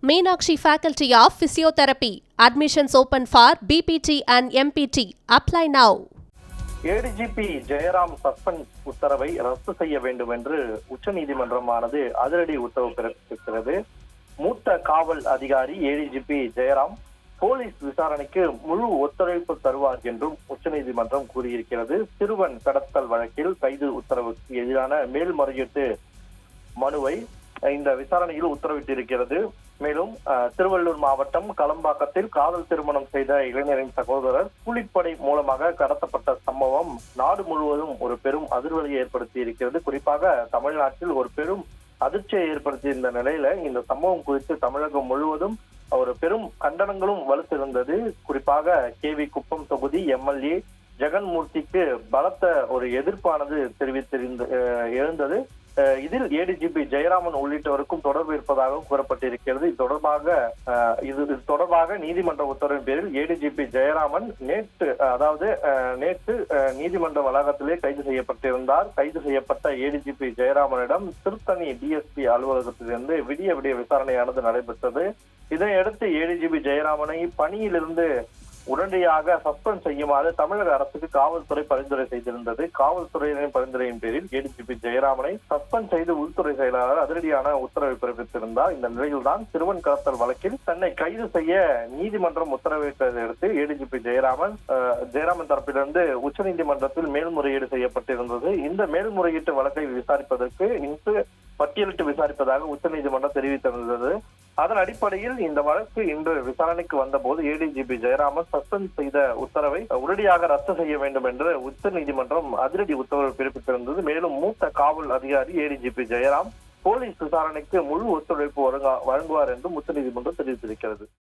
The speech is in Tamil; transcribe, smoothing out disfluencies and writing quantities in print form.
Meenakshi Faculty of Physiotherapy. Admissions open for BPT and MPT. Apply now. ADGP Jayaram suspend உத்தரவை ரத்து செய்ய வேண்டும் என்று உச்சநீதிமன்றமானது அதிரடி உத்தரவு பிறப்பித்திருக்கிறது. மூத்த காவல் அதிகாரி ஏடிஜிபி ஜெயராம் போலீஸ் விசாரணைக்கு முழு ஒத்துழைப்பு தருவார் என்றும் உச்சநீதிமன்றம் கூறியிருக்கிறது. சிறுவன் கடத்தல் வழக்கில் கைது உத்தரவுக்கு எதிரான மேல்முறையீட்டு மனுவை இந்த விசாரணையில் உத்தரவிட்டிருக்கிறது. மேலும் திருவள்ளூர் மாவட்டம் களம்பாக்கத்தில் காதல் திருமணம் செய்த இளைஞரின் சகோதரர் கூலிப்படை மூலமாக கடத்தப்பட்ட சம்பவம் நாடு முழுவதும் ஒரு பெரும் அதிர்வலையை ஏற்படுத்தி இருக்கிறது. குறிப்பாக தமிழ்நாட்டில் ஒரு பெரும் அதிர்ச்சியை ஏற்படுத்தியிருந்த நிலையில இந்த சம்பவம் குறித்து தமிழகம் முழுவதும் ஒரு பெரும் கண்டனங்களும் வலுத்திருந்தது. குறிப்பாக கேவி குப்பம் தொகுதி எம்எல்ஏ ஜெகன்மூர்த்திக்கு பலத்த ஒரு எதிர்ப்பானது எழுந்தது. இதில் ஏடிஜிபி ஜெயராமன் உள்ளிட்டவருக்கும் தொடர்பு இருப்பதாகவும் கூறப்பட்டிருக்கிறது. இது தொடர்பாக நீதிமன்ற உத்தரவின் பேரில் ஏடிஜிபி ஜெயராமன் நேற்று நீதிமன்ற வளாகத்திலே கைது செய்யப்பட்டிருந்தார். கைது செய்யப்பட்ட ஏடிஜிபி ஜெயராமனிடம் திருத்தணி டிஎஸ்பி அலுவலகத்திலிருந்து விடிய விசாரணையானது நடைபெற்றது. இதையடுத்து ஏடிஜிபி ஜெயராமனை பணியிலிருந்து உடனடியாக சஸ்பெண்ட் செய்யுமாறு தமிழக அரசுக்கு காவல்துறை பரிந்துரை செய்திருந்தது. காவல்துறையினரின் பரிந்துரையின் பேரில் ஏடிஜிபி ஜெயராமனை சஸ்பெண்ட் செய்து உள்துறை செயலாளர் அதிரடியான உத்தரவை பிறப்பித்திருந்தார். இந்த நிலையில்தான் சிறுவன் கடத்தல் வழக்கில் தன்னை கைது செய்ய நீதிமன்றம் உத்தரவிட்டதை அடுத்து ஏடிஜிபி ஜெயராமன் தரப்பிலிருந்து உச்சநீதிமன்றத்தில் மேல்முறையீடு செய்யப்பட்டிருந்தது. இந்த மேல்முறையீட்டு வழக்கை விசாரிப்பதற்கு இன்று பட்டியலிட்டு விசாரிப்பதாக உச்சநீதிமன்றம் தெரிவித்திருந்தது. அதன் அடிப்படையில் இந்த வழக்கு இன்று விசாரணைக்கு வந்தபோது ஏடிஜிபி ஜெயராமன் சஸ்பெண்ட் செய்த உத்தரவை உடனடியாக ரத்து செய்ய வேண்டும் என்று உச்சநீதிமன்றம் அதிரடி உத்தரவு பிறப்பித்திருந்தது. மேலும் மூத்த காவல் அதிகாரி ஏடிஜிபி ஜெயராம் போலீஸ் விசாரணைக்கு முழு ஒத்துழைப்பு வழங்குவார் என்றும் உச்சநீதிமன்றம் தெரிவித்திருக்கிறது.